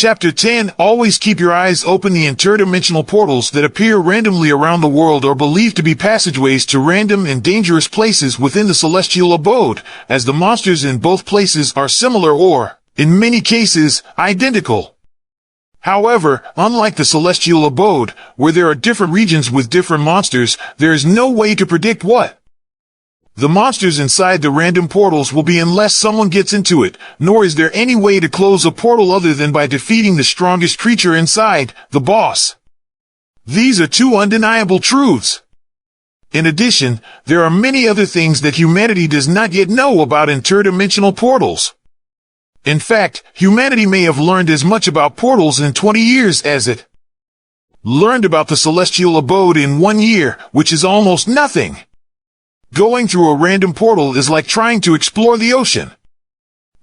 Chapter 10. Always keep your eyes open. The interdimensional portals that appear randomly around the world are believed to be passageways to random and dangerous places within the celestial abode, as the monsters in both places are similar or, in many cases, identical. However, unlike the celestial abode, where there are different regions with different monsters, there is no way to predict what the monsters inside the random portals will be unless someone gets into it, nor is there any way to close a portal other than by defeating the strongest creature inside, the boss. These are two undeniable truths. In addition, there are many other things that humanity does not yet know about interdimensional portals. In fact, humanity may have learned as much about portals in 20 years as it learned about the celestial abode in 1 year, which is almost nothing. Going through a random portal is like trying to explore the ocean.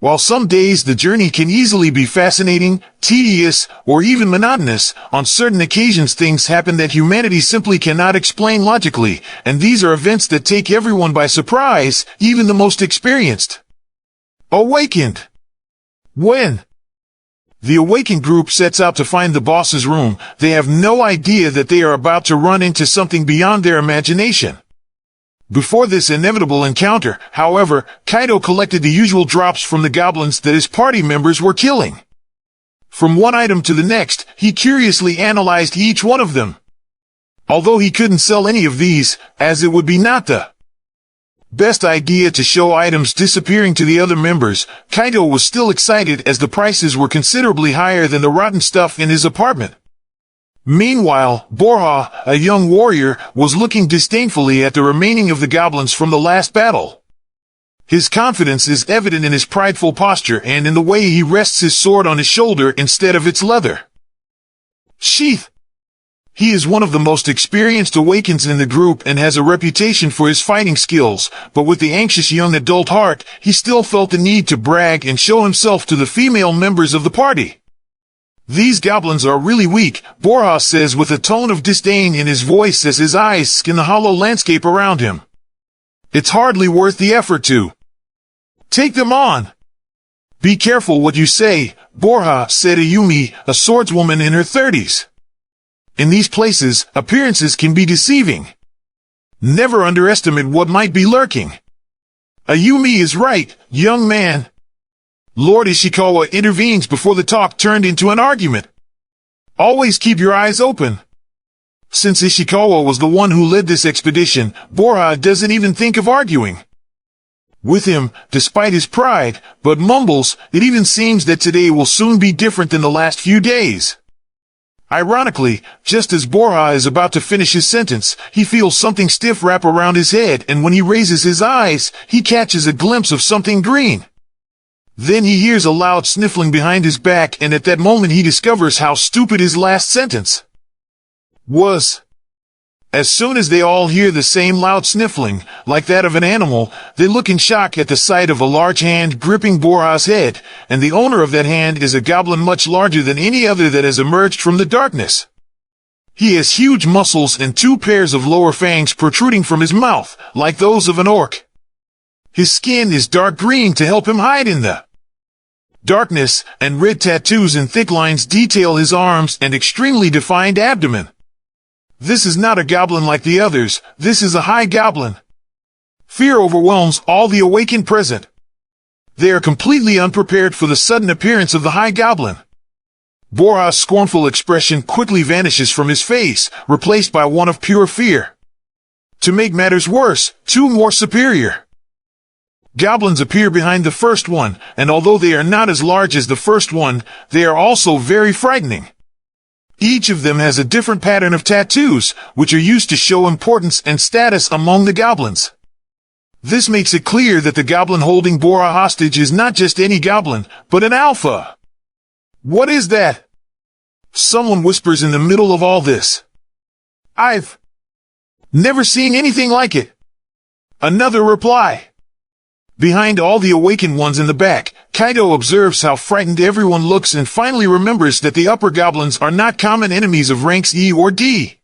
While some days the journey can easily be fascinating, tedious, or even monotonous, on certain occasions things happen that humanity simply cannot explain logically, and these are events that take everyone by surprise, even the most experienced. Awakened. When the awakened group sets out to find the boss's room, they have no idea that they are about to run into something beyond their imagination. Before this inevitable encounter, however, Kaido collected the usual drops from the goblins that his party members were killing. From one item to the next, he curiously analyzed each one of them. Although he couldn't sell any of these, as it would be not the best idea to show items disappearing to the other members, Kaido was still excited as the prices were considerably higher than the rotten stuff in his apartment. Meanwhile, Borja, a young warrior, was looking disdainfully at the remaining of the goblins from the last battle. His confidence is evident in his prideful posture and in the way he rests his sword on his shoulder instead of its leather sheath. He is one of the most experienced awakens in the group and has a reputation for his fighting skills, but with the anxious young adult heart, he still felt the need to brag and show himself to the female members of the party. These goblins are really weak, Borja says with a tone of disdain in his voice as his eyes scan the hollow landscape around him. It's hardly worth the effort to take them on. Be careful what you say, Borja, said Ayumi, a swordswoman in her 30s. In these places, appearances can be deceiving. Never underestimate what might be lurking. Ayumi is right, young man. Lord Ishikawa intervenes before the talk turned into an argument. Always keep your eyes open. Since Ishikawa was the one who led this expedition, Borja doesn't even think of arguing with him, despite his pride, but mumbles, it even seems that today will soon be different than the last few days. Ironically, just as Borja is about to finish his sentence, he feels something stiff wrap around his head, and when he raises his eyes, he catches a glimpse of something green. Then he hears a loud sniffling behind his back, and at that moment he discovers how stupid his last sentence was. As soon as they all hear the same loud sniffling, like that of an animal, they look in shock at the sight of a large hand gripping Borja's head, and the owner of that hand is a goblin much larger than any other that has emerged from the darkness. He has huge muscles and 2 pairs of lower fangs protruding from his mouth, like those of an orc. His skin is dark green to help him hide in the darkness, and red tattoos and thick lines detail his arms and extremely defined abdomen. This is not a goblin like the others, this is a high goblin. Fear overwhelms all the awakened present. They are completely unprepared for the sudden appearance of the high goblin. Borja's scornful expression quickly vanishes from his face, replaced by one of pure fear. To make matters worse, 2 more superior goblins appear behind the first one, and although they are not as large as the first one, they are also very frightening. Each of them has a different pattern of tattoos, which are used to show importance and status among the goblins. This makes it clear that the goblin holding Borja hostage is not just any goblin, but an alpha. What is that? Someone whispers in the middle of all this. I've never seen anything like it. Another reply. Behind all the awakened ones in the back, Kaido observes how frightened everyone looks and finally remembers that the upper goblins are not common enemies of ranks E or D.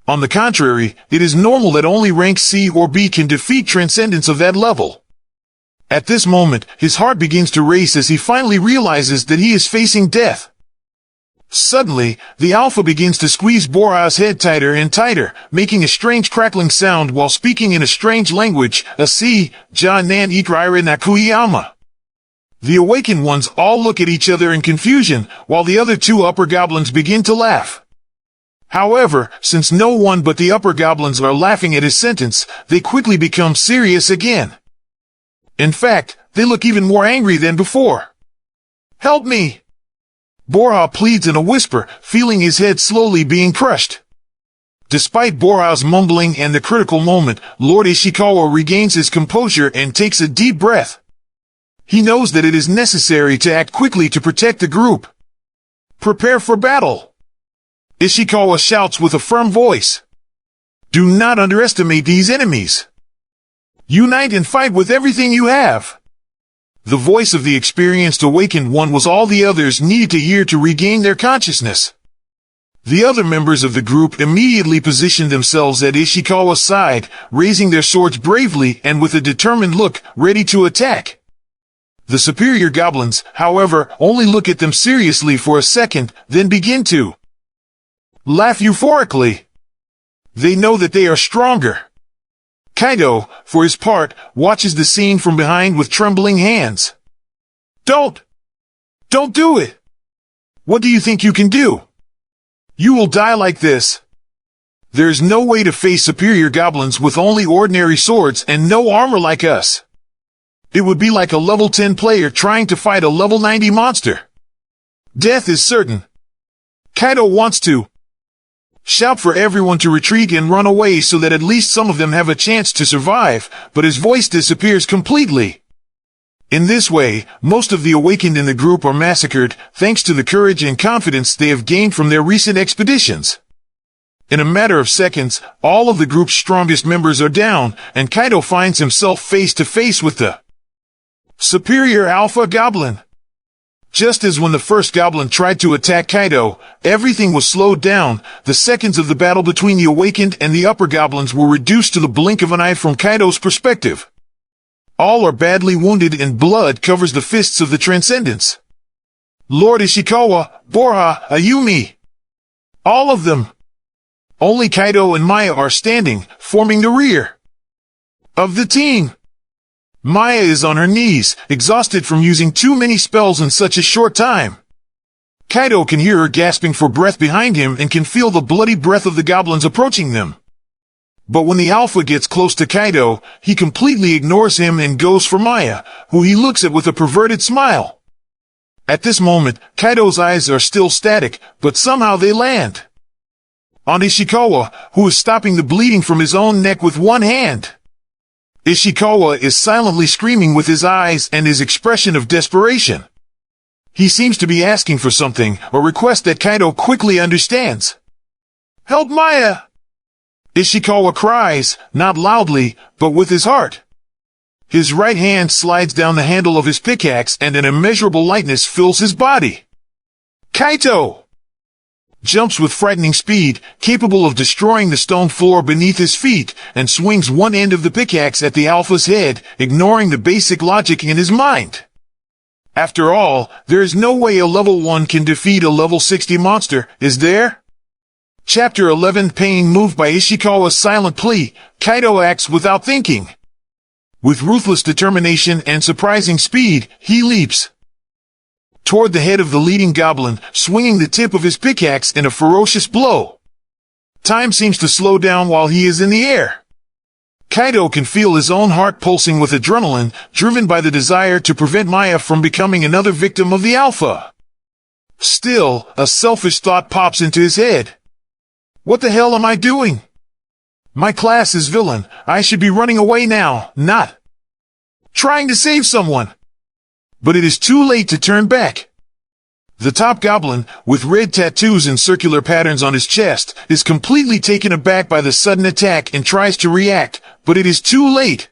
On the contrary, it is normal that only ranks C or B can defeat transcendence of that level. At this moment, his heart begins to race as he finally realizes that he is facing death. Suddenly, the Alpha begins to squeeze Bora's head tighter and tighter, making a strange crackling sound while speaking in a strange language, Asi, Ja Nan Ikraira Nakuyama. The awakened ones all look at each other in confusion, while the other two upper goblins begin to laugh. However, since no one but the upper goblins are laughing at his sentence, they quickly become serious again. In fact, they look even more angry than before. "Help me!" Bora pleads in a whisper, feeling his head slowly being crushed. Despite Bora's mumbling and the critical moment, Lord Ishikawa regains his composure and takes a deep breath. He knows that it is necessary to act quickly to protect the group. "Prepare for battle!" Ishikawa shouts with a firm voice. "Do not underestimate these enemies. Unite and fight with everything you have." The voice of the experienced awakened one was all the others needed to hear to regain their consciousness. The other members of the group immediately positioned themselves at Ishikawa's side, raising their swords bravely and with a determined look, ready to attack. The superior goblins, however, only look at them seriously for a second, then begin to laugh euphorically. They know that they are stronger. Kaido, for his part, watches the scene from behind with trembling hands. Don't do it! What do you think you can do? You will die like this. There is no way to face superior goblins with only ordinary swords and no armor like us. It would be like a level 10 player trying to fight a level 90 monster. Death is certain. Kaido wants to shout for everyone to retreat and run away so that at least some of them have a chance to survive, but his voice disappears completely. In this way, most of the awakened in the group are massacred, thanks to the courage and confidence they have gained from their recent expeditions. In a matter of seconds, all of the group's strongest members are down, and Kaido finds himself face to face with the superior Alpha Goblin. Just as when the first goblin tried to attack Kaido, everything was slowed down. The seconds of the battle between the awakened and the upper goblins were reduced to the blink of an eye from Kaido's perspective. All are badly wounded and blood covers the fists of the Transcendents. Lord Ishikawa, Bora, Ayumi. All of them. Only Kaido and Maya are standing, forming the rear of the team. Maya is on her knees, exhausted from using too many spells in such a short time. Kaido can hear her gasping for breath behind him and can feel the bloody breath of the goblins approaching them. But when the Alpha gets close to Kaido, he completely ignores him and goes for Maya, who he looks at with a perverted smile. At this moment, Kaido's eyes are still static, but somehow they land on Ishikawa, who is stopping the bleeding from his own neck with one hand. Ishikawa is silently screaming with his eyes and his expression of desperation. He seems to be asking for something, a request that Kaido quickly understands. "Help Maya!" Ishikawa cries, not loudly, but with his heart. His right hand slides down the handle of his pickaxe and an immeasurable lightness fills his body. Kaito jumps with frightening speed, capable of destroying the stone floor beneath his feet, and swings one end of the pickaxe at the Alpha's head, ignoring the basic logic in his mind. After all, there is no way a level 1 can defeat a level 60 monster, is there? Chapter 11. Pain. Moved by Ishikawa's silent plea, Kaido acts without thinking. With ruthless determination and surprising speed, he leaps toward the head of the leading goblin, swinging the tip of his pickaxe in a ferocious blow. Time seems to slow down while he is in the air. Kaido can feel his own heart pulsing with adrenaline, driven by the desire to prevent Maya from becoming another victim of the Alpha. Still, a selfish thought pops into his head. What the hell am I doing? My class is villain. I should be running away now, not trying to save someone. But it is too late to turn back. The top goblin, with red tattoos and circular patterns on his chest, is completely taken aback by the sudden attack and tries to react, but it is too late.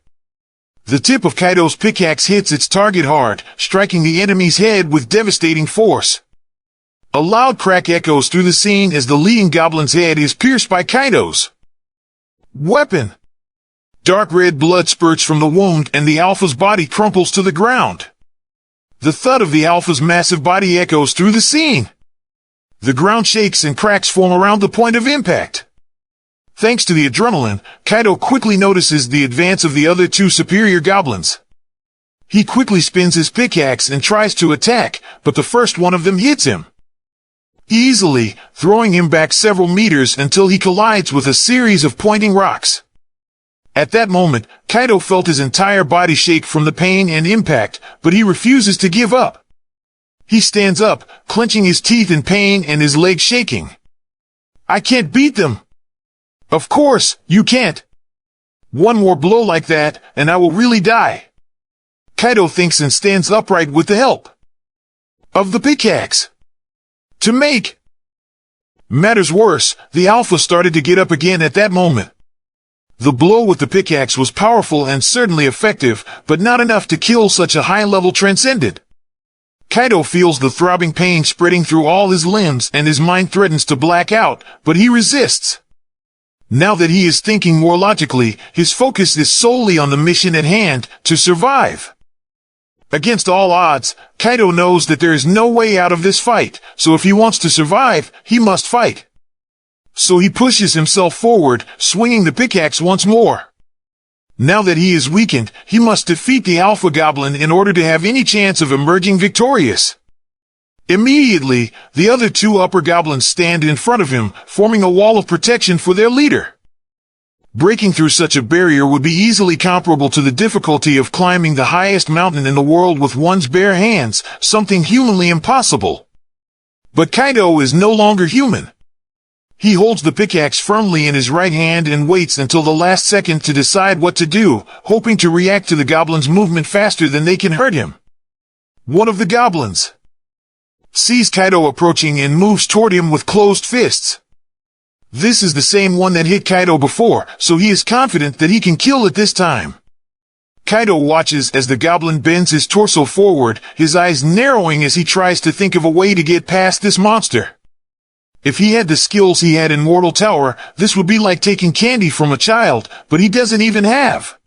The tip of Kaido's pickaxe hits its target hard, striking the enemy's head with devastating force. A loud crack echoes through the scene as the leading goblin's head is pierced by Kaido's weapon. Dark red blood spurts from the wound and the Alpha's body crumples to the ground. The thud of the Alpha's massive body echoes through the scene. The ground shakes and cracks form around the point of impact. Thanks to the adrenaline, Kaido quickly notices the advance of the other two superior goblins. He quickly spins his pickaxe and tries to attack, but the first one of them hits him easily, throwing him back several meters until he collides with a series of pointing rocks. At that moment, Kaido felt his entire body shake from the pain and impact, but he refuses to give up. He stands up, clenching his teeth in pain and his legs shaking. I can't beat them. Of course, you can't. One more blow like that, and I will really die. Kaido thinks and stands upright with the help of the pickaxe. To make matters worse, the Alpha started to get up again at that moment. The blow with the pickaxe was powerful and certainly effective, but not enough to kill such a high-level transcendent. Kaido feels the throbbing pain spreading through all his limbs and his mind threatens to black out, but he resists. Now that he is thinking more logically, his focus is solely on the mission at hand, to survive. Against all odds, Kaido knows that there is no way out of this fight, so if he wants to survive, he must fight. So he pushes himself forward, swinging the pickaxe once more. Now that he is weakened, he must defeat the Alpha Goblin in order to have any chance of emerging victorious. Immediately, the other two upper goblins stand in front of him, forming a wall of protection for their leader. Breaking through such a barrier would be easily comparable to the difficulty of climbing the highest mountain in the world with one's bare hands, something humanly impossible. But Kaido is no longer human. He holds the pickaxe firmly in his right hand and waits until the last second to decide what to do, hoping to react to the goblins' movement faster than they can hurt him. One of the goblins sees Kaido approaching and moves toward him with closed fists. This is the same one that hit Kaido before, so he is confident that he can kill it this time. Kaido watches as the goblin bends his torso forward, his eyes narrowing as he tries to think of a way to get past this monster. If he had the skills he had in Mortal Tower, this would be like taking candy from a child, but he doesn't even have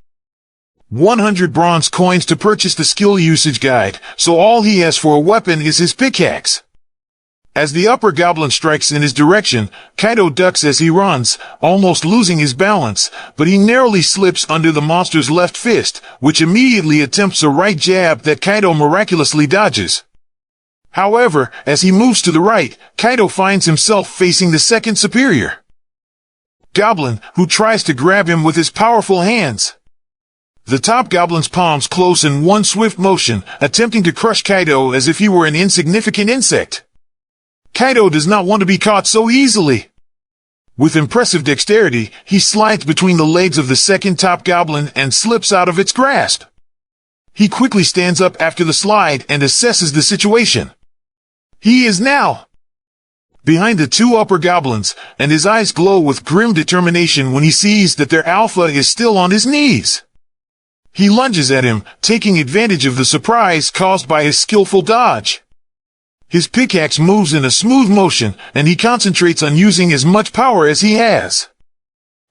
100 bronze coins to purchase the skill usage guide, so all he has for a weapon is his pickaxe. As the upper goblin strikes in his direction, Kaido ducks as he runs, almost losing his balance, but he narrowly slips under the monster's left fist, which immediately attempts a right jab that Kaido miraculously dodges. However, as he moves to the right, Kaido finds himself facing the second superior goblin, who tries to grab him with his powerful hands. The top goblin's palms close in one swift motion, attempting to crush Kaido as if he were an insignificant insect. Kaido does not want to be caught so easily. With impressive dexterity, he slides between the legs of the second top goblin and slips out of its grasp. He quickly stands up after the slide and assesses the situation. He is now behind the two upper goblins, and his eyes glow with grim determination when he sees that their alpha is still on his knees. He lunges at him, taking advantage of the surprise caused by his skillful dodge. His pickaxe moves in a smooth motion, and he concentrates on using as much power as he has.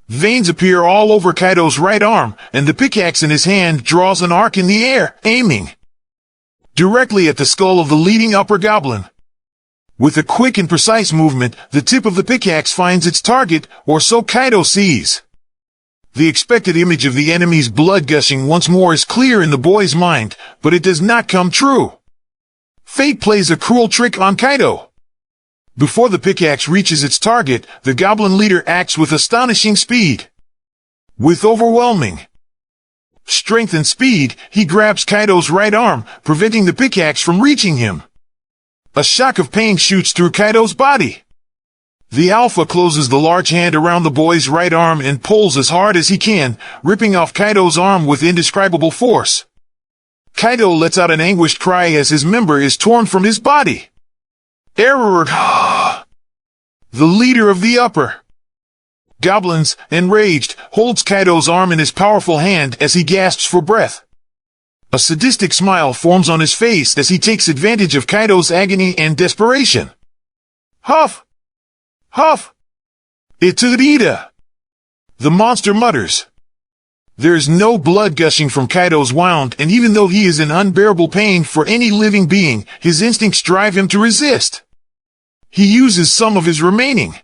Veins appear all over Kaido's right arm, and the pickaxe in his hand draws an arc in the air, aiming directly at the skull of the leading upper goblin. With a quick and precise movement, the tip of the pickaxe finds its target, or so Kaido sees. The expected image of the enemy's blood gushing once more is clear in the boy's mind, but it does not come true. Fate plays a cruel trick on Kaido. Before the pickaxe reaches its target, the goblin leader acts with astonishing speed. With overwhelming strength and speed, he grabs Kaido's right arm, preventing the pickaxe from reaching him. A shock of pain shoots through Kaido's body. The Alpha closes the large hand around the boy's right arm and pulls as hard as he can, ripping off Kaido's arm with indescribable force. Kaido lets out an anguished cry as his member is torn from his body. Error! The leader of the upper goblins, enraged, holds Kaido's arm in his powerful hand as he gasps for breath. A sadistic smile forms on his face as he takes advantage of Kaido's agony and desperation. Huff! Huff! Itsuda! The monster mutters. There is no blood gushing from Kaido's wound, and even though he is in unbearable pain for any living being, his instincts drive him to resist. He uses some of his remaining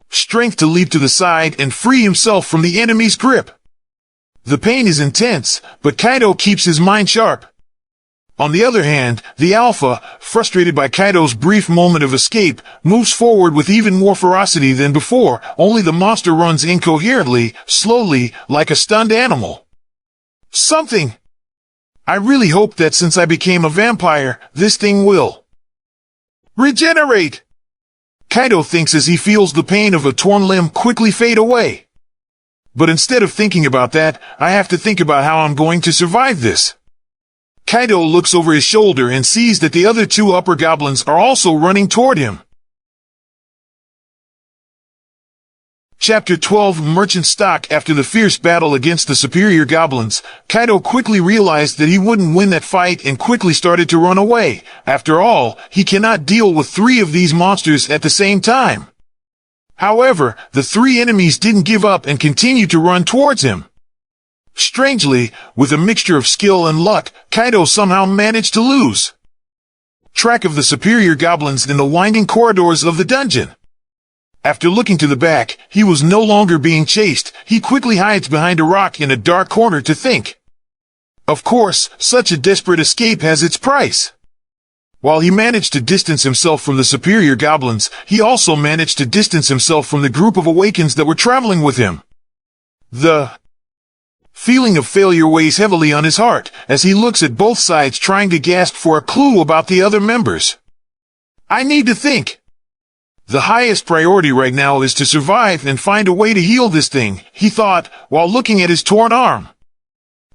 strength to leap to the side and free himself from the enemy's grip. The pain is intense, but Kaido keeps his mind sharp. On the other hand, the Alpha, frustrated by Kaido's brief moment of escape, moves forward with even more ferocity than before, only the monster runs incoherently, slowly, like a stunned animal. Something! I really hope that since I became a vampire, this thing will regenerate! Kaido thinks as he feels the pain of a torn limb quickly fade away. But instead of thinking about that, I have to think about how I'm going to survive this. Kaido looks over his shoulder and sees that the other two upper goblins are also running toward him. Chapter 12 Merchant Stock. After the fierce battle against the superior goblins, Kaido quickly realized that he wouldn't win that fight and quickly started to run away. After all, he cannot deal with 3 of these monsters at the same time. However, the 3 enemies didn't give up and continued to run towards him. Strangely, with a mixture of skill and luck, Kaido somehow managed to lose track of the superior goblins in the winding corridors of the dungeon. After looking to the back, he was no longer being chased. He quickly hides behind a rock in a dark corner to think. Of course, such a desperate escape has its price. While he managed to distance himself from the superior goblins, he also managed to distance himself from the group of awakens that were traveling with him. The feeling of failure weighs heavily on his heart, as he looks at both sides trying to gasp for a clue about the other members. I need to think. The highest priority right now is to survive and find a way to heal this thing, he thought, while looking at his torn arm.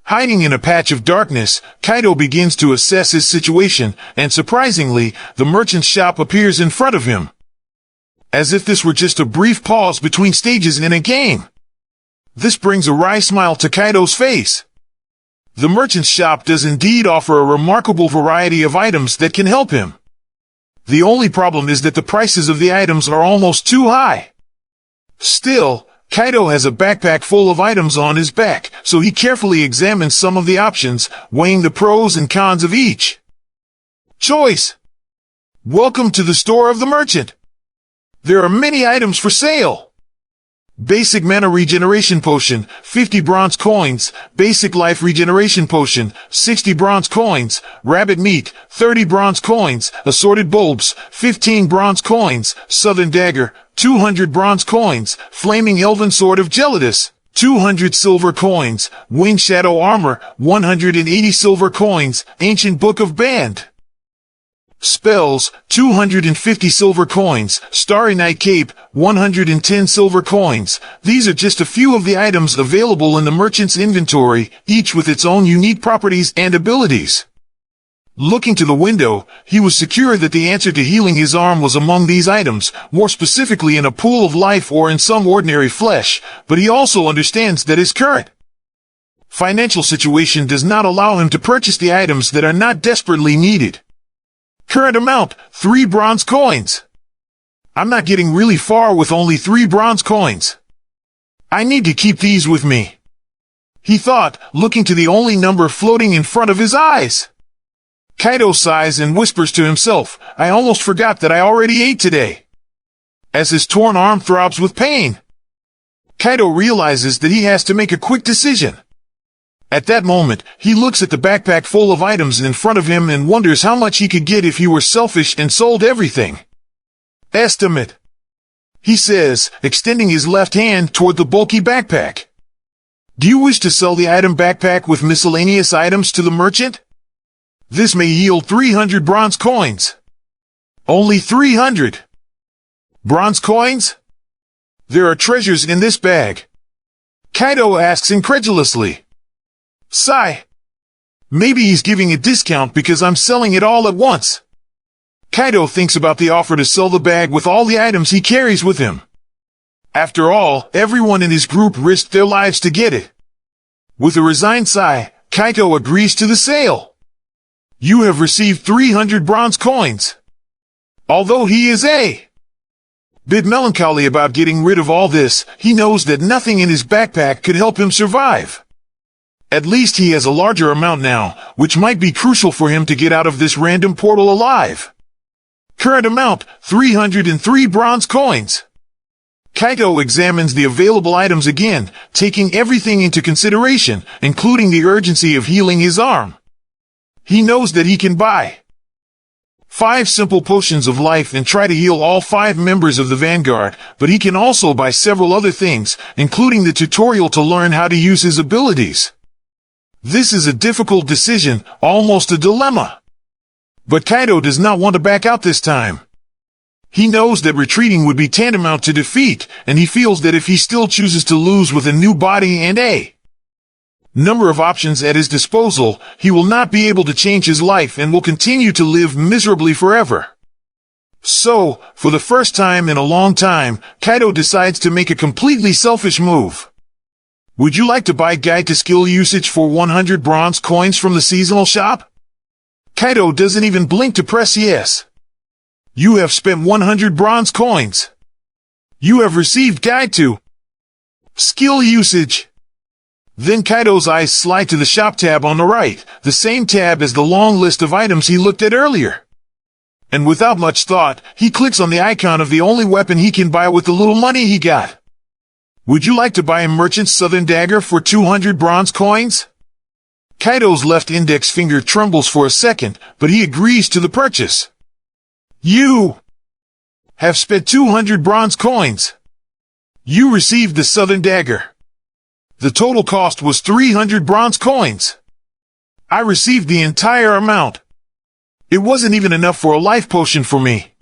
Hiding in a patch of darkness, Kaido begins to assess his situation, and surprisingly, the merchant's shop appears in front of him. As if this were just a brief pause between stages in a game. This brings a wry smile to Kaido's face. The merchant's shop does indeed offer a remarkable variety of items that can help him. The only problem is that the prices of the items are almost too high. Still, Kaido has a backpack full of items on his back, so he carefully examines some of the options, weighing the pros and cons of each choice. Welcome to the store of the merchant. There are many items for sale. Basic Mana Regeneration Potion, 50 bronze coins. Basic Life Regeneration Potion, 60 bronze coins. Rabbit Meat, 30 bronze coins. Assorted Bulbs, 15 bronze coins. Southern Dagger, 200 bronze coins. Flaming Elven Sword of Gelidus, 200 silver coins. Wind Shadow Armor, 180 silver coins. Ancient Book of Band Spells, 250 silver coins. Starry Night Cape, 110 silver coins. These are just a few of the items available in the merchant's inventory, each with its own unique properties and abilities. Looking to the window, he was secure that the answer to healing his arm was among these items, more specifically in a pool of life or in some ordinary flesh, but he also understands that his current financial situation does not allow him to purchase the items that are not desperately needed. Current amount, 3 bronze coins. I'm not getting really far with only 3 bronze coins. I need to keep these with me, he thought, looking to the only number floating in front of his eyes. Kaido sighs and whispers to himself, I almost forgot that I already ate today. As his torn arm throbs with pain, Kaido realizes that he has to make a quick decision. At that moment, he looks at the backpack full of items in front of him and wonders how much he could get if he were selfish and sold everything. Estimate, he says, extending his left hand toward the bulky backpack. Do you wish to sell the item backpack with miscellaneous items to the merchant? This may yield 300 bronze coins. Only 300 bronze coins? There are treasures in this bag. Kaido asks incredulously. Sigh. Maybe he's giving a discount because I'm selling it all at once. Kaido thinks about the offer to sell the bag with all the items he carries with him. After all, everyone in his group risked their lives to get it. With a resigned sigh, Kaido agrees to the sale. You have received 300 bronze coins. Although he is a bit melancholy about getting rid of all this, he knows that nothing in his backpack could help him survive. At least he has a larger amount now, which might be crucial for him to get out of this random portal alive. Current amount, 303 bronze coins. Kaito examines the available items again, taking everything into consideration, including the urgency of healing his arm. He knows that he can buy 5 simple potions of life and try to heal all 5 members of the Vanguard, but he can also buy several other things, including the tutorial to learn how to use his abilities. This is a difficult decision, almost a dilemma. But Kaito does not want to back out this time. He knows that retreating would be tantamount to defeat, and he feels that if he still chooses to lose with a new body and a number of options at his disposal, he will not be able to change his life and will continue to live miserably forever. So, for the first time in a long time, Kaito decides to make a completely selfish move. Would you like to buy Guide to Skill Usage for 100 bronze coins from the seasonal shop? Kaito doesn't even blink to press yes. You have spent 100 bronze coins. You have received Guide to Skill Usage. Then Kaito's eyes slide to the shop tab on the right, the same tab as the long list of items he looked at earlier. And without much thought, he clicks on the icon of the only weapon he can buy with the little money he got. Would you like to buy a Merchant's Southern Dagger for 200 bronze coins? Kaito's left index finger trembles for a second, but he agrees to the purchase. You have spent 200 bronze coins. You received the Southern Dagger. The total cost was 300 bronze coins. I received the entire amount. It wasn't even enough for a life potion for me.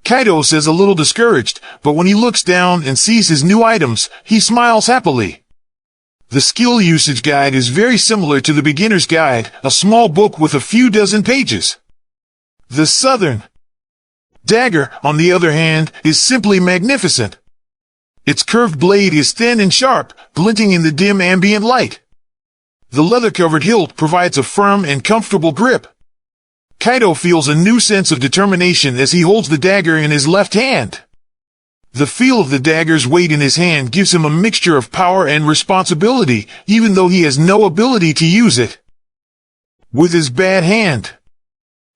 Kaito says a little discouraged, but when he looks down and sees his new items, he smiles happily. The skill usage guide is very similar to the beginner's guide, a small book with a few dozen pages. The Southern Dagger, on the other hand, is simply magnificent. Its curved blade is thin and sharp, glinting in the dim ambient light. The leather-covered hilt provides a firm and comfortable grip. Kaito feels a new sense of determination as he holds the dagger in his left hand. The feel of the dagger's weight in his hand gives him a mixture of power and responsibility, even though he has no ability to use it with his bad hand.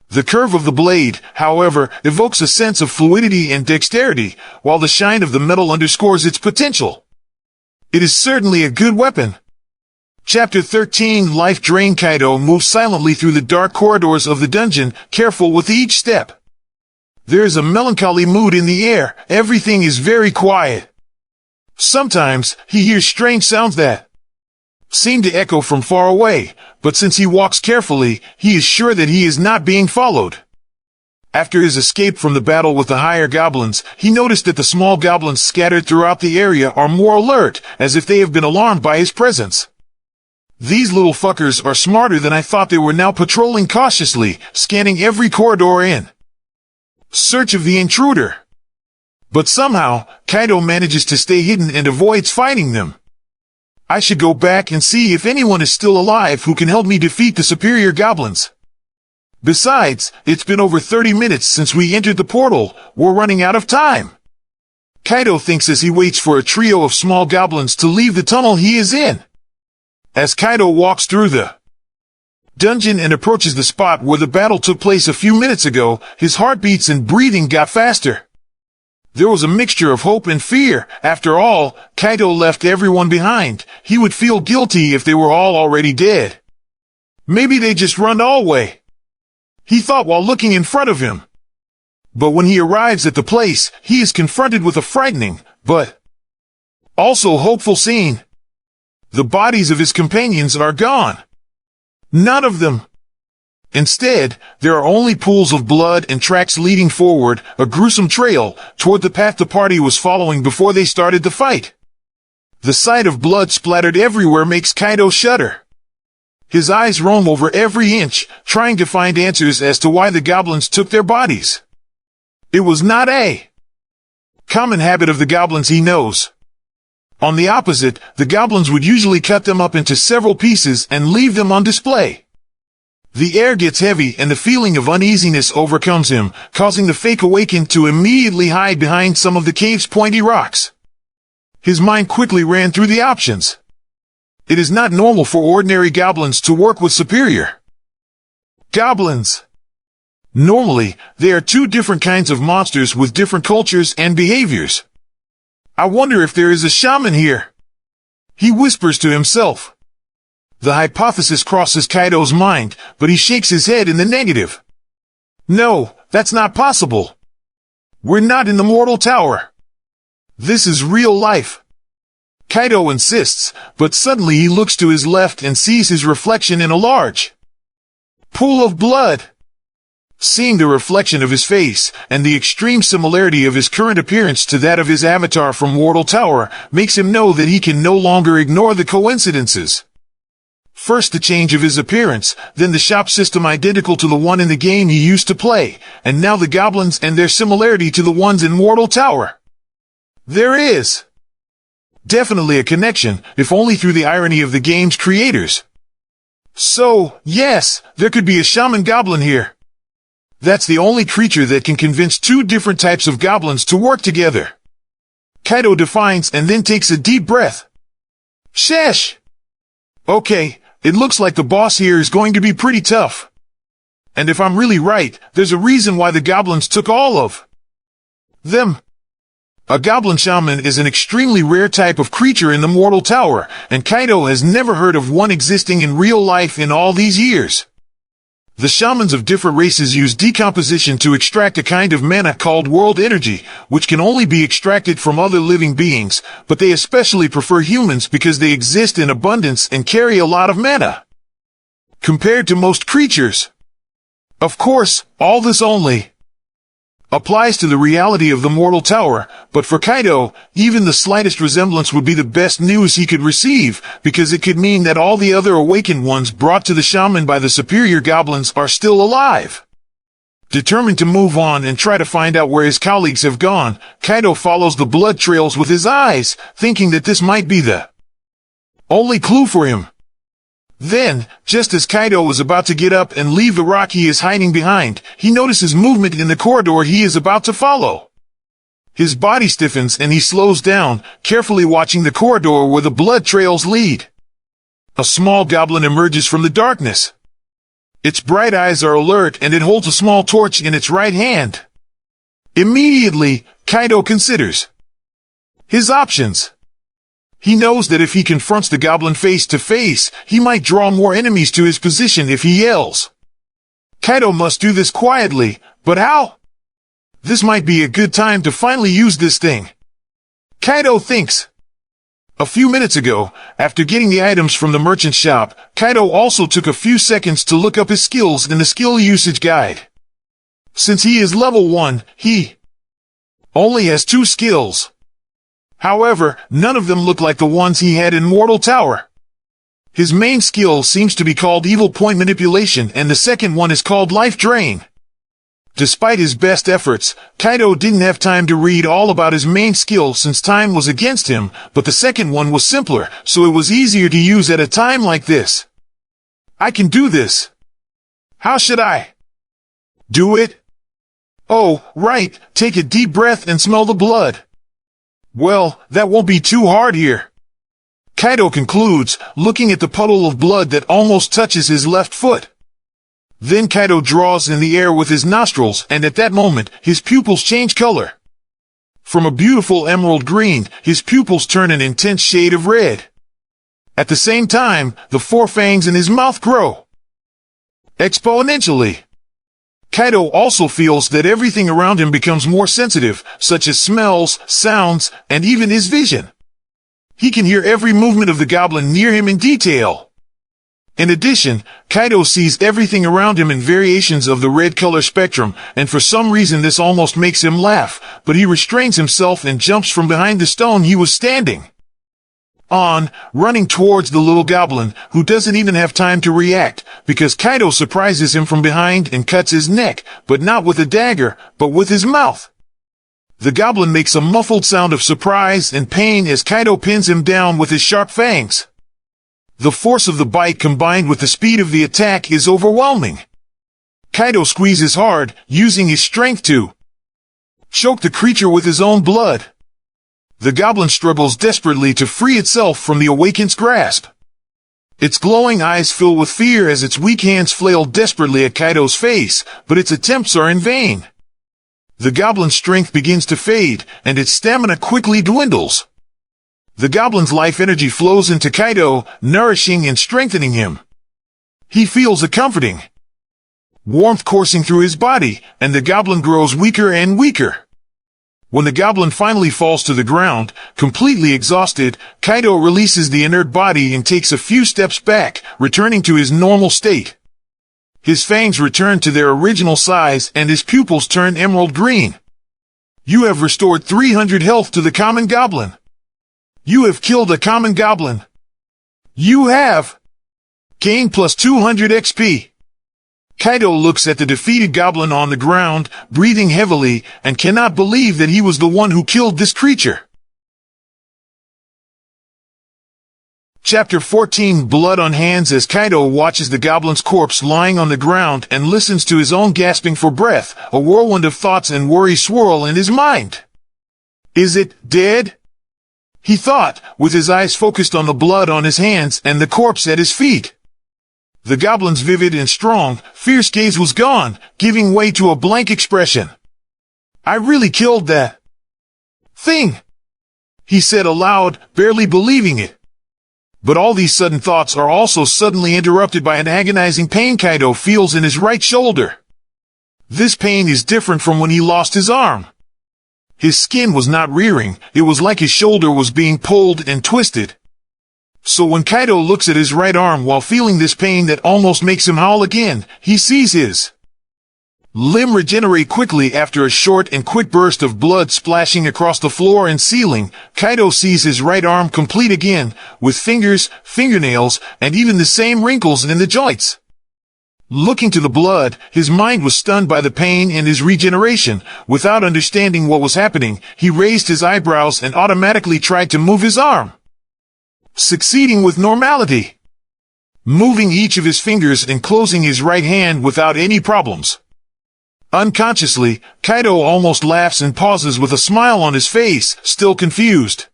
The curve of the blade, however, evokes a sense of fluidity and dexterity, while the shine of the metal underscores its potential. It is certainly a good weapon. Chapter 13 Life Drain. Kaito moves silently through the dark corridors of the dungeon, careful with each step. There is a melancholy mood in the air, everything is very quiet. Sometimes, he hears strange sounds that seem to echo from far away, but since he walks carefully, he is sure that he is not being followed. After his escape from the battle with the higher goblins, he noticed that the small goblins scattered throughout the area are more alert, as if they have been alarmed by his presence. These little fuckers are smarter than I thought. They were now patrolling cautiously, scanning every corridor in search of the intruder. But somehow, Kaito manages to stay hidden and avoids fighting them. I should go back and see if anyone is still alive who can help me defeat the superior goblins. Besides, it's been over 30 minutes since we entered the portal. We're running out of time. Kaito thinks as he waits for a trio of small goblins to leave the tunnel he is in. As Kaito walks through the dungeon and approaches the spot where the battle took place a few minutes ago, his heartbeats and breathing got faster. There was a mixture of hope and fear. After all, Kaito left everyone behind. He would feel guilty if they were all already dead. Maybe they just run away, he thought while looking in front of him. But when he arrives at the place, he is confronted with a frightening, but also hopeful scene. The bodies of his companions are gone. None of them. Instead, there are only pools of blood and tracks leading forward, a gruesome trail, toward the path the party was following before they started the fight. The sight of blood splattered everywhere makes Kaito shudder. His eyes roam over every inch, trying to find answers as to why the goblins took their bodies. It was not a common habit of the goblins, he knows. On the opposite, the goblins would usually cut them up into several pieces and leave them on display. The air gets heavy and the feeling of uneasiness overcomes him, causing the fake awakened to immediately hide behind some of the cave's pointy rocks. His mind quickly ran through the options. It is not normal for ordinary goblins to work with superior goblins. Normally, they are two different kinds of monsters with different cultures and behaviors. I wonder if there is a shaman here. He whispers to himself. The hypothesis crosses Kaido's mind, but he shakes his head in the negative. No, that's not possible. We're not in the Mortal Tower. This is real life. Kaido insists, but suddenly he looks to his left and sees his reflection in a large pool of blood. Seeing the reflection of his face, and the extreme similarity of his current appearance to that of his avatar from Mortal Tower, makes him know that he can no longer ignore the coincidences. First the change of his appearance, then the shop system identical to the one in the game he used to play, and now the goblins and their similarity to the ones in Mortal Tower. There is definitely a connection, if only through the irony of the game's creators. So, yes, there could be a shaman goblin here. That's the only creature that can convince two different types of goblins to work together. Kaido defines and then takes a deep breath. Sheesh! Okay, it looks like the boss here is going to be pretty tough. And if I'm really right, there's a reason why the goblins took all of them. A goblin shaman is an extremely rare type of creature in the Mortal Tower, and Kaido has never heard of one existing in real life in all these years. The shamans of different races use decomposition to extract a kind of mana called world energy, which can only be extracted from other living beings, but they especially prefer humans because they exist in abundance and carry a lot of mana compared to most creatures. Of course, all this only applies to the reality of the Mortal Tower, but for Kaido, even the slightest resemblance would be the best news he could receive, because it could mean that all the other awakened ones brought to the shaman by the superior goblins are still alive. Determined to move on and try to find out where his colleagues have gone, Kaido follows the blood trails with his eyes, thinking that this might be the only clue for him. Then, just as Kaido is about to get up and leave the rock he is hiding behind, he notices movement in the corridor he is about to follow. His body stiffens and he slows down, carefully watching the corridor where the blood trails lead. A small goblin emerges from the darkness. Its bright eyes are alert and it holds a small torch in its right hand. Immediately, Kaido considers his options. He knows that if he confronts the goblin face to face, he might draw more enemies to his position if he yells. Kaido must do this quietly, but how? This might be a good time to finally use this thing. Kaido thinks. A few minutes ago, after getting the items from the merchant shop, Kaido also took a few seconds to look up his skills in the skill usage guide. Since he is level 1, he only has 2 skills. However, none of them look like the ones he had in Mortal Tower. His main skill seems to be called Evil Point Manipulation, and the second one is called Life Drain. Despite his best efforts, Kaido didn't have time to read all about his main skill since time was against him, but the second one was simpler, so it was easier to use at a time like this. I can do this. How should I do it? Oh, right, take a deep breath and smell the blood. Well, that won't be too hard here. Kaido concludes, looking at the puddle of blood that almost touches his left foot. Then Kaido draws in the air with his nostrils, and at that moment, his pupils change color. From a beautiful emerald green, his pupils turn an intense shade of red. At the same time, the 4 fangs in his mouth grow exponentially. Kaido also feels that everything around him becomes more sensitive, such as smells, sounds, and even his vision. He can hear every movement of the goblin near him in detail. In addition, Kaido sees everything around him in variations of the red color spectrum, and for some reason this almost makes him laugh, but he restrains himself and jumps from behind the stone he was standing on, running towards the little goblin, who doesn't even have time to react, because Kaido surprises him from behind and cuts his neck, but not with a dagger, but with his mouth. The goblin makes a muffled sound of surprise and pain as Kaido pins him down with his sharp fangs. The force of the bite combined with the speed of the attack is overwhelming. Kaido squeezes hard, using his strength to choke the creature with his own blood. The goblin struggles desperately to free itself from the awakened's grasp. Its glowing eyes fill with fear as its weak hands flail desperately at Kaido's face, but its attempts are in vain. The goblin's strength begins to fade, and its stamina quickly dwindles. The goblin's life energy flows into Kaido, nourishing and strengthening him. He feels a comforting warmth coursing through his body, and the goblin grows weaker and weaker. When the goblin finally falls to the ground, completely exhausted, Kaido releases the inert body and takes a few steps back, returning to his normal state. His fangs return to their original size and his pupils turn emerald green. You have restored 300 health to the common goblin. You have killed a common goblin. You have gained plus 200 XP. Kaido looks at the defeated goblin on the ground, breathing heavily, and cannot believe that he was the one who killed this creature. Chapter 14 Blood on Hands. As Kaido watches the goblin's corpse lying on the ground and listens to his own gasping for breath, a whirlwind of thoughts and worry swirl in his mind. Is it dead? He thought, with his eyes focused on the blood on his hands and the corpse at his feet. The goblin's vivid and strong, fierce gaze was gone, giving way to a blank expression. I really killed that thing, he said aloud, barely believing it. But all these sudden thoughts are also suddenly interrupted by an agonizing pain Kaido feels in his right shoulder. This pain is different from when he lost his arm. His skin was not rearing, it was like his shoulder was being pulled and twisted. So when Kaido looks at his right arm while feeling this pain that almost makes him howl again, he sees his limb regenerate quickly after a short and quick burst of blood splashing across the floor and ceiling. Kaido sees his right arm complete again, with fingers, fingernails, and even the same wrinkles in the joints. Looking to the blood, his mind was stunned by the pain and his regeneration. Without understanding what was happening, he raised his eyebrows and automatically tried to move his arm, succeeding with normality, moving each of his fingers and closing his right hand without any problems. Unconsciously, Kaido almost laughs and pauses with a smile on his face, still confused.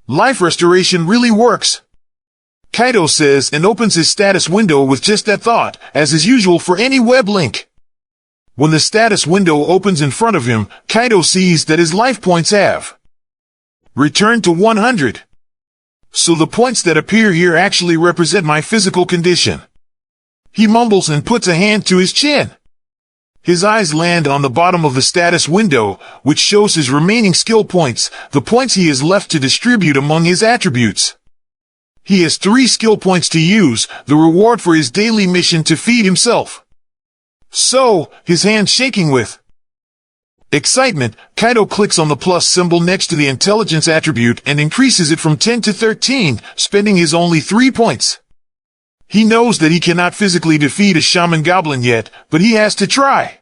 Life restoration really works, Kaido says, and opens his status window with just that thought, as is usual for any web link. When the status window opens in front of him, Kaido sees that his life points have returned to 100. So the points that appear here actually represent my physical condition. He mumbles and puts a hand to his chin. His eyes land on the bottom of the status window, which shows his remaining skill points, the points he has left to distribute among his attributes. He has 3 skill points to use, the reward for his daily mission to feed himself. So, his hand shaking with excitement, Kaido clicks on the plus symbol next to the intelligence attribute and increases it from 10 to 13, spending his only 3 points. He knows that he cannot physically defeat a shaman goblin yet, but he has to try.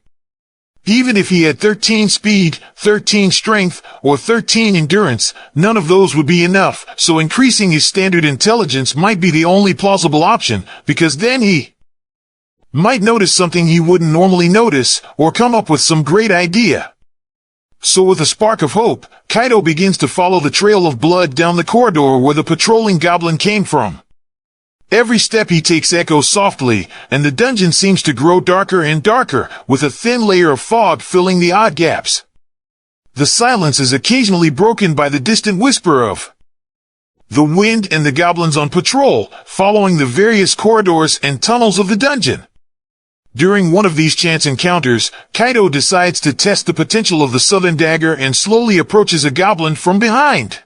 Even if he had 13 speed, 13 strength, or 13 endurance, none of those would be enough, so increasing his standard intelligence might be the only plausible option, because then he might notice something he wouldn't normally notice, or come up with some great idea. So with a spark of hope, Kaido begins to follow the trail of blood down the corridor where the patrolling goblin came from. Every step he takes echoes softly, and the dungeon seems to grow darker and darker, with a thin layer of fog filling the odd gaps. The silence is occasionally broken by the distant whisper of the wind and the goblins on patrol, following the various corridors and tunnels of the dungeon. During one of these chance encounters, Kaido decides to test the potential of the southern dagger and slowly approaches a goblin from behind.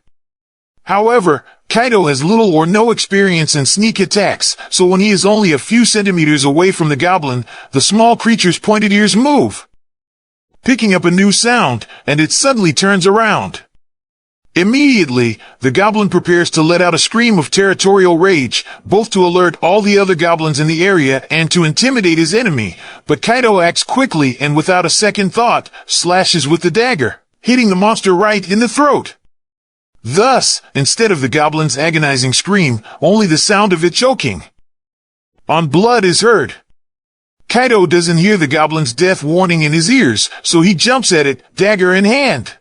However, Kaido has little or no experience in sneak attacks, so when he is only a few centimeters away from the goblin, the small creature's pointed ears move, picking up a new sound, and it suddenly turns around. Immediately, the goblin prepares to let out a scream of territorial rage, both to alert all the other goblins in the area and to intimidate his enemy, but Kaido acts quickly and without a second thought, slashes with the dagger, hitting the monster right in the throat. Thus, instead of the goblin's agonizing scream, only the sound of it choking on blood is heard. Kaido doesn't hear the goblin's death warning in his ears, so he jumps at it, dagger in hand.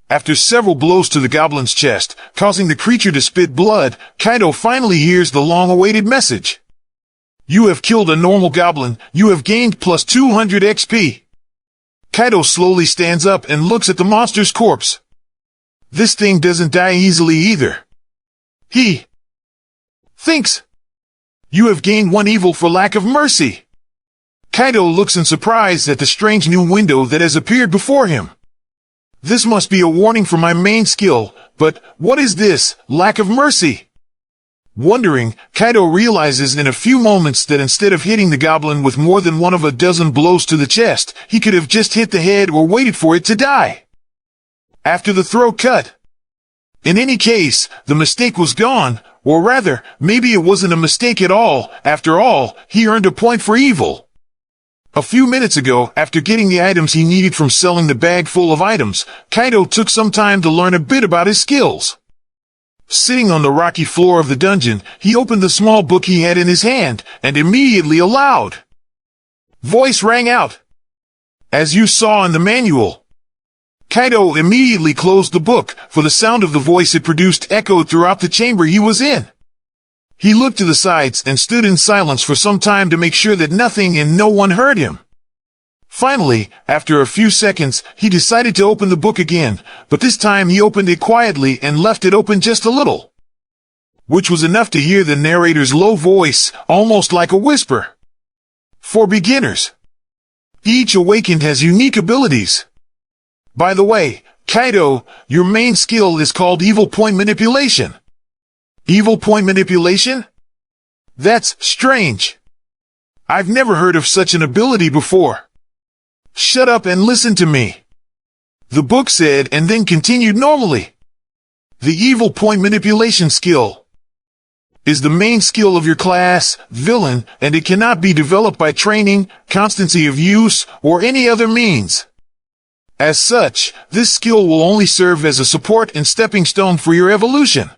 After several blows to the goblin's chest, causing the creature to spit blood, Kaido finally hears the long-awaited message. You have killed a normal goblin. You have gained plus 200 XP. Kaido slowly stands up and looks at the monster's corpse. This thing doesn't die easily either. He thinks, you have gained one evil for lack of mercy. Kaido looks in surprise at the strange new window that has appeared before him. This must be a warning for my main skill, but what is this, lack of mercy? Wondering, Kaido realizes in a few moments that instead of hitting the goblin with more than one of a dozen blows to the chest, he could have just hit the head or waited for it to die. After the throat cut. In any case, the mistake was gone, or rather, maybe it wasn't a mistake at all. After all, he earned a point for evil. A few minutes ago, after getting the items he needed from selling the bag full of items, Kaido took some time to learn a bit about his skills. Sitting on the rocky floor of the dungeon, he opened the small book he had in his hand, and immediately a loud voice rang out. As you saw in the manual. Kaido immediately closed the book, for the sound of the voice it produced echoed throughout the chamber he was in. He looked to the sides and stood in silence for some time to make sure that nothing and no one heard him. Finally, after a few seconds, he decided to open the book again, but this time he opened it quietly and left it open just a little, which was enough to hear the narrator's low voice, almost like a whisper. For beginners. Each awakened has unique abilities. By the way, Kaido, your main skill is called Evil Point Manipulation. Evil Point Manipulation? That's strange. I've never heard of such an ability before. Shut up and listen to me. The book said and then continued normally. The Evil Point Manipulation skill is the main skill of your class, villain, and it cannot be developed by training, constancy of use, or any other means. As such, this skill will only serve as a support and stepping stone for your evolution.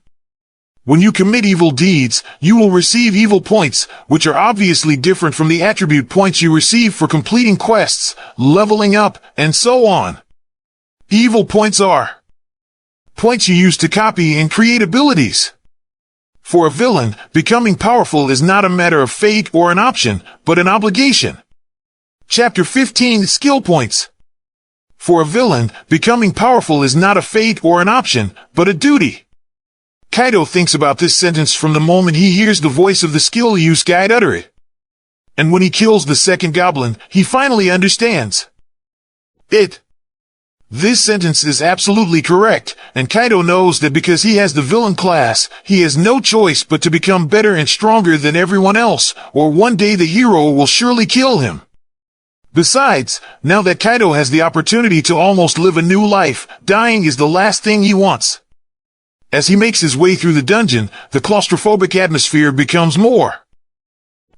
When you commit evil deeds, you will receive evil points, which are obviously different from the attribute points you receive for completing quests, leveling up, and so on. Evil points are points you use to copy and create abilities. For a villain, becoming powerful is not a matter of fate or an option, but an obligation. Chapter 15 Skill Points. For a villain, becoming powerful is not a fate or an option, but a duty. Kaido thinks about this sentence from the moment he hears the voice of the skill use guide utter it. And when he kills the second goblin, he finally understands it. This sentence is absolutely correct, and Kaido knows that because he has the villain class, he has no choice but to become better and stronger than everyone else, or one day the hero will surely kill him. Besides, now that Kaido has the opportunity to almost live a new life, dying is the last thing he wants. As he makes his way through the dungeon, the claustrophobic atmosphere becomes more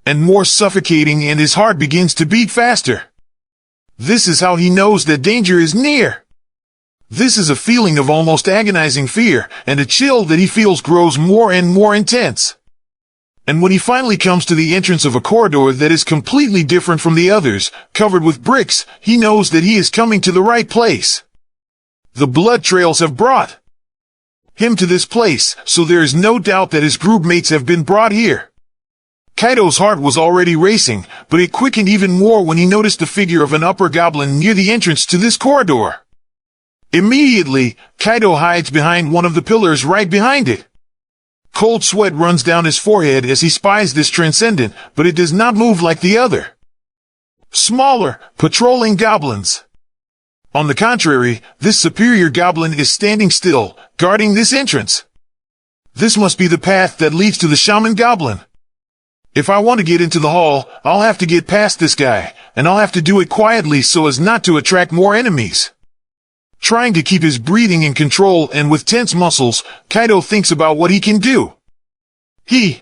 and more suffocating and his heart begins to beat faster. This is how he knows that danger is near. This is a feeling of almost agonizing fear, and a chill that he feels grows more and more intense. And when he finally comes to the entrance of a corridor that is completely different from the others, covered with bricks, he knows that he is coming to the right place. The blood trails have brought him to this place, so there is no doubt that his group mates have been brought here. Kaido's heart was already racing, but it quickened even more when he noticed the figure of an upper goblin near the entrance to this corridor. Immediately, Kaido hides behind one of the pillars right behind it. Cold sweat runs down his forehead as he spies this transcendent, but it does not move like the other smaller, patrolling goblins. On the contrary, this superior goblin is standing still, guarding this entrance. This must be the path that leads to the shaman goblin. If I want to get into the hall, I'll have to get past this guy, and I'll have to do it quietly so as not to attract more enemies. Trying to keep his breathing in control and with tense muscles, Kaido thinks about what he can do. He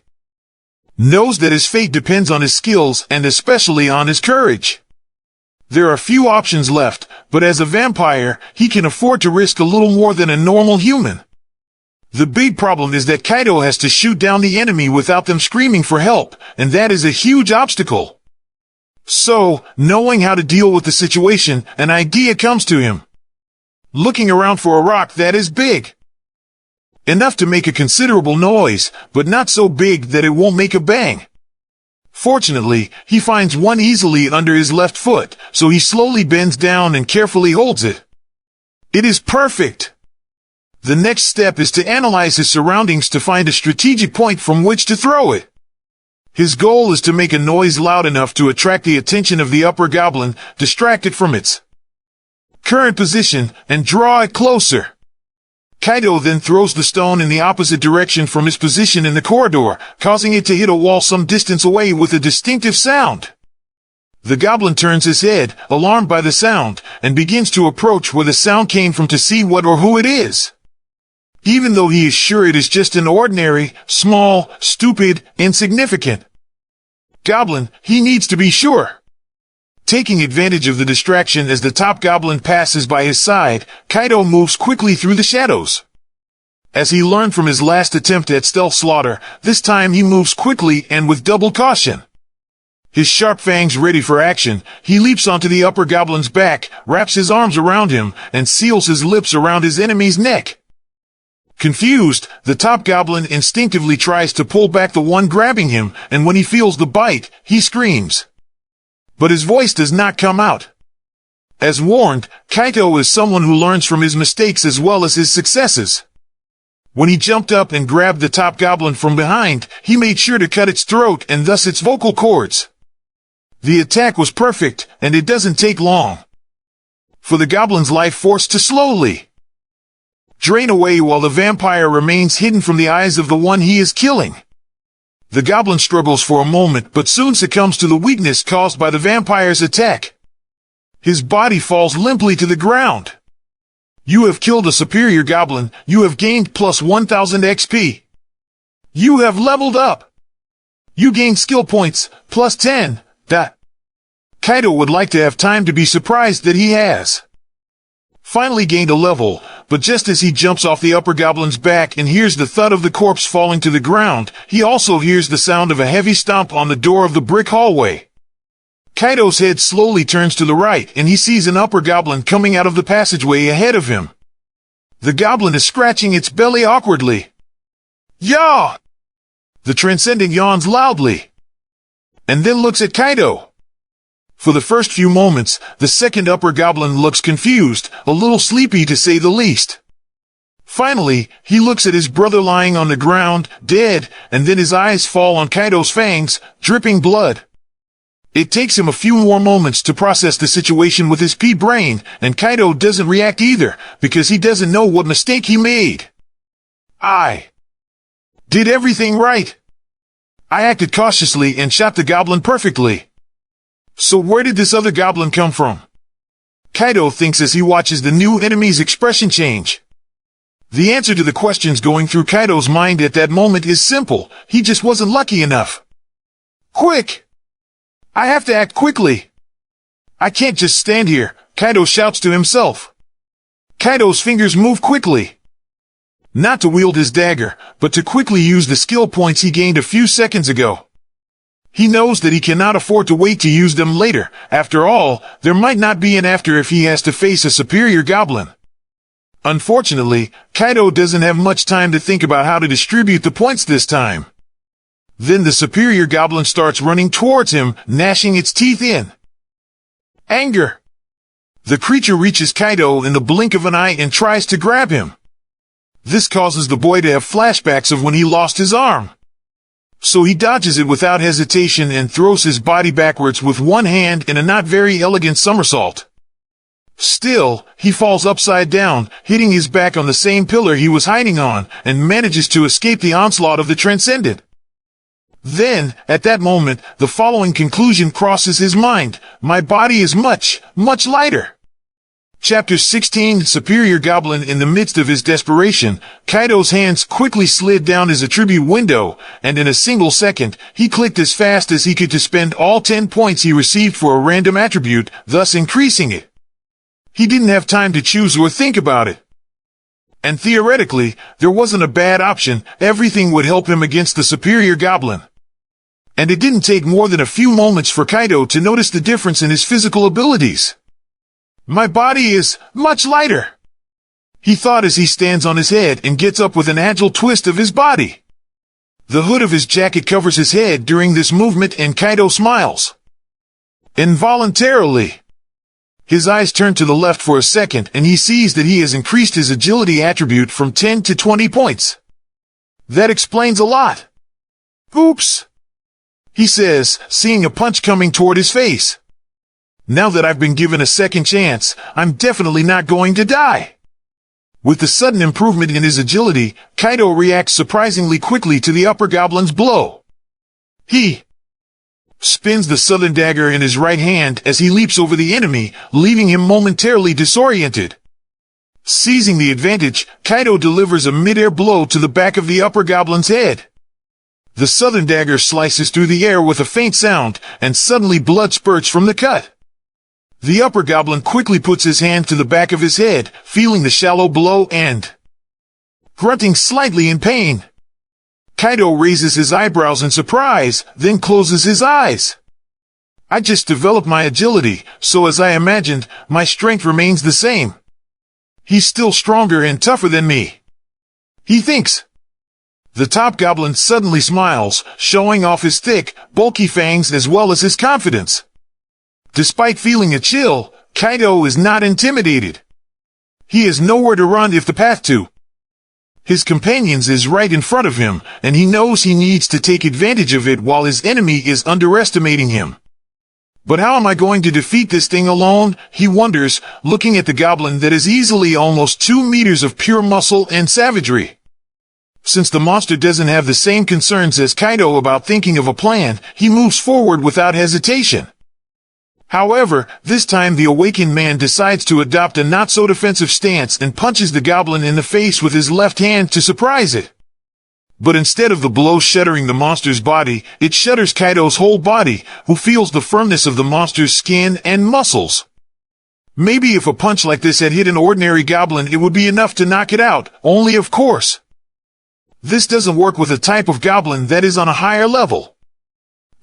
knows that his fate depends on his skills and especially on his courage. There are few options left, but as a vampire, he can afford to risk a little more than a normal human. The big problem is that Kaido has to shoot down the enemy without them screaming for help, and that is a huge obstacle. So, knowing how to deal with the situation, an idea comes to him. looking around for a rock that is big enough to make a considerable noise, but not so big that it won't make a bang. Fortunately, he finds one easily under his left foot, so he slowly bends down and carefully holds it. It is perfect. The next step is to analyze his surroundings to find a strategic point from which to throw it. His goal is to make a noise loud enough to attract the attention of the upper goblin, distract it from its current position, and draw it closer. Kaido then throws the stone in the opposite direction from his position in the corridor, causing it to hit a wall some distance away with a distinctive sound. The goblin turns his head, alarmed by the sound, and begins to approach where the sound came from to see what or who it is. Even though he is sure it is just an ordinary, small, stupid, insignificant goblin, he needs to be sure. Taking advantage of the distraction as the top goblin passes by his side, Kaido moves quickly through the shadows. As he learned from his last attempt at stealth slaughter, this time he moves quickly and with double caution. His sharp fangs ready for action, he leaps onto the upper goblin's back, wraps his arms around him, and seals his lips around his enemy's neck. Confused, the top goblin instinctively tries to pull back the one grabbing him, and when he feels the bite, he screams. But his voice does not come out. As warned, Kaido is someone who learns from his mistakes as well as his successes. When he jumped up and grabbed the top goblin from behind, he made sure to cut its throat and thus its vocal cords. The attack was perfect, and it doesn't take long for the goblin's life force to slowly drain away while the vampire remains hidden from the eyes of the one he is killing. The goblin struggles for a moment but soon succumbs to the weakness caused by the vampire's attack. His body falls limply to the ground. You have killed a superior goblin. You have gained plus 1000 XP. You have leveled up. You gain skill points, plus 10. Kaido would like to have time to be surprised that he has finally gained a level, but just as he jumps off the upper goblin's back and hears the thud of the corpse falling to the ground, he also hears the sound of a heavy stomp on the door of the brick hallway. Kaido's head slowly turns to the right and he sees an upper goblin coming out of the passageway ahead of him. The goblin is scratching its belly awkwardly. Yaw! The Transcendent yawns loudly and then looks at Kaido. For the first few moments, the second upper goblin looks confused, a little sleepy to say the least. Finally, he looks at his brother lying on the ground, dead, and then his eyes fall on Kaido's fangs, dripping blood. It takes him a few more moments to process the situation with his pea-brain, and Kaido doesn't react either, because he doesn't know what mistake he made. I did everything right. I acted cautiously and shot the goblin perfectly. So where did this other goblin come from? Kaido thinks as he watches the new enemy's expression change. The answer to the questions going through Kaido's mind at that moment is simple. He just wasn't lucky enough. Quick! I have to act quickly. I can't just stand here, Kaido shouts to himself. Kaido's fingers move quickly. Not to wield his dagger, but to quickly use the skill points he gained a few seconds ago. He knows that he cannot afford to wait to use them later. After all, there might not be an after if he has to face a superior goblin. Unfortunately, Kaido doesn't have much time to think about how to distribute the points this time. Then the superior goblin starts running towards him, gnashing its teeth in anger. The creature reaches Kaido in the blink of an eye and tries to grab him. This causes the boy to have flashbacks of when he lost his arm. So he dodges it without hesitation and throws his body backwards with one hand in a not very elegant somersault. Still, he falls upside down, hitting his back on the same pillar he was hiding on, and manages to escape the onslaught of the Transcendent. Then, at that moment, the following conclusion crosses his mind: my body is much, much lighter. Chapter 16 Superior Goblin. In the midst of his desperation, Kaido's hands quickly slid down his attribute window, and in a single second, he clicked as fast as he could to spend all 10 points he received for a random attribute, thus increasing it. He didn't have time to choose or think about it. And theoretically, there wasn't a bad option. Everything would help him against the superior goblin. And it didn't take more than a few moments for Kaido to notice the difference in his physical abilities. My body is much lighter. he thought as he stands on his head and gets up with an agile twist of his body. The hood of his jacket covers his head during this movement and Kaido smiles. Involuntarily, his eyes turn to the left for a second and he sees that he has increased his agility attribute from 10 to 20 points. That explains a lot. Oops, he says, seeing a punch coming toward his face. Now that I've been given a second chance, I'm definitely not going to die. With the sudden improvement in his agility, Kaido reacts surprisingly quickly to the upper goblin's blow. He spins the southern dagger in his right hand as he leaps over the enemy, leaving him momentarily disoriented. Seizing the advantage, Kaido delivers a mid-air blow to the back of the upper goblin's head. The southern dagger slices through the air with a faint sound, and suddenly blood spurts from the cut. The upper goblin quickly puts his hand to the back of his head, feeling the shallow blow and grunting slightly in pain. Kaido raises his eyebrows in surprise, then closes his eyes. I just developed my agility, so as I imagined, my strength remains the same. He's still stronger and tougher than me, he thinks. The top goblin suddenly smiles, showing off his thick, bulky fangs as well as his confidence. Despite feeling a chill, Kaido is not intimidated. He has nowhere to run if the path to his companions is right in front of him, and he knows he needs to take advantage of it while his enemy is underestimating him. But how am I going to defeat this thing alone? He wonders, looking at the goblin that is easily almost 2 meters of pure muscle and savagery. Since the monster doesn't have the same concerns as Kaido about thinking of a plan, he moves forward without hesitation. However, this time the awakened man decides to adopt a not-so-defensive stance and punches the goblin in the face with his left hand to surprise it. But instead of the blow shattering the monster's body, it shatters Kaido's whole body, who feels the firmness of the monster's skin and muscles. Maybe if a punch like this had hit an ordinary goblin, it would be enough to knock it out, only of course, this doesn't work with a type of goblin that is on a higher level.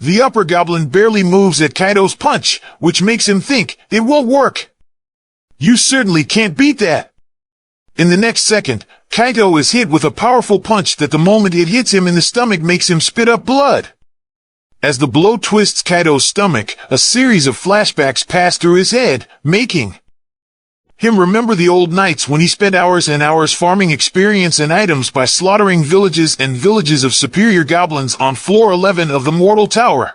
The upper goblin barely moves at Kaido's punch, which makes him think it won't work. You certainly can't beat that. In the next second, Kaido is hit with a powerful punch that the moment it hits him in the stomach makes him spit up blood. As the blow twists Kaido's stomach, a series of flashbacks pass through his head, making him remember the old nights when he spent hours and hours farming experience and items by slaughtering villages and villages of superior goblins on floor 11 of the Mortal Tower.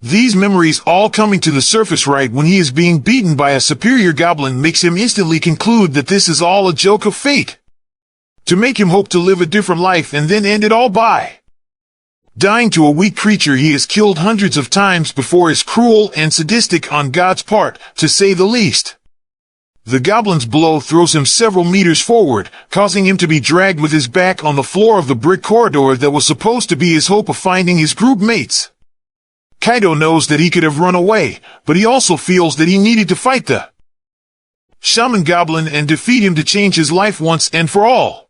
These memories all coming to the surface right when he is being beaten by a superior goblin makes him instantly conclude that this is all a joke of fate, to make him hope to live a different life and then end it all by dying to a weak creature he has killed hundreds of times before is cruel and sadistic on God's part, to say the least. The goblin's blow throws him several meters forward, causing him to be dragged with his back on the floor of the brick corridor that was supposed to be his hope of finding his group mates. Kaido knows that he could have run away, but he also feels that he needed to fight the shaman goblin and defeat him to change his life once and for all.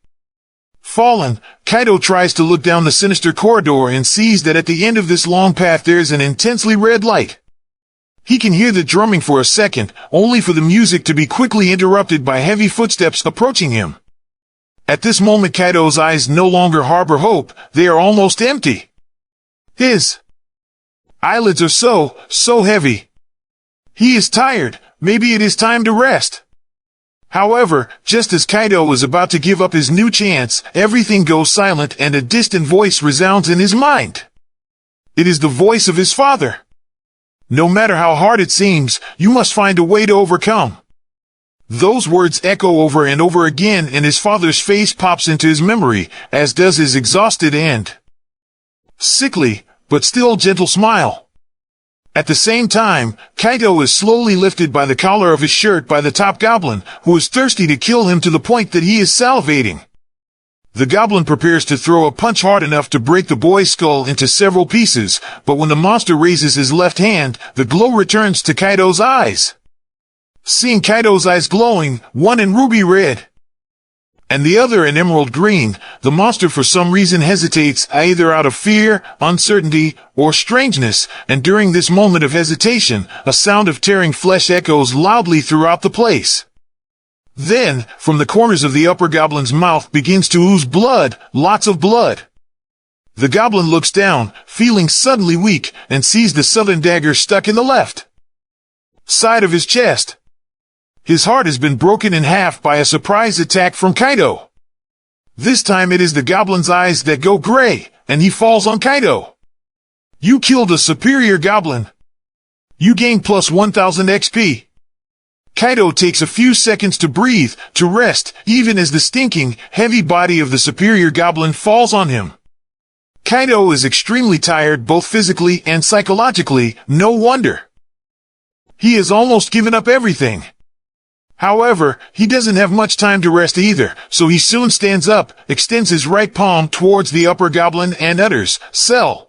Fallen, Kaido tries to look down the sinister corridor and sees that at the end of this long path there is an intensely red light. He can hear the drumming for a second, only for the music to be quickly interrupted by heavy footsteps approaching him. At this moment Kaido's eyes no longer harbor hope, they are almost empty. His eyelids are so heavy. He is tired, maybe it is time to rest. However, just as Kaido is about to give up his new chance, everything goes silent and a distant voice resounds in his mind. It is the voice of his father. No matter how hard it seems, you must find a way to overcome. Those words echo over and over again and his father's face pops into his memory, as does his exhausted and sickly, but still gentle smile. At the same time, Kaido is slowly lifted by the collar of his shirt by the top goblin, who is thirsty to kill him to the point that he is salivating. The goblin prepares to throw a punch hard enough to break the boy's skull into several pieces, but when the monster raises his left hand, the glow returns to Kaido's eyes. Seeing Kaido's eyes glowing, one in ruby red and the other in emerald green, the monster for some reason hesitates, either out of fear, uncertainty, or strangeness, and during this moment of hesitation, a sound of tearing flesh echoes loudly throughout the place. Then, from the corners of the upper goblin's mouth begins to ooze blood, lots of blood. The goblin looks down, feeling suddenly weak, and sees the southern dagger stuck in the left side of his chest. His heart has been broken in half by a surprise attack from Kaido. This time it is the goblin's eyes that go gray, and he falls on Kaido. You killed a superior goblin. You gain plus 1000 XP. Kaido takes a few seconds to breathe, to rest, even as the stinking, heavy body of the superior goblin falls on him. Kaido is extremely tired both physically and psychologically, no wonder. He has almost given up everything. However, he doesn't have much time to rest either, so he soon stands up, extends his right palm towards the upper goblin and utters, "Sell."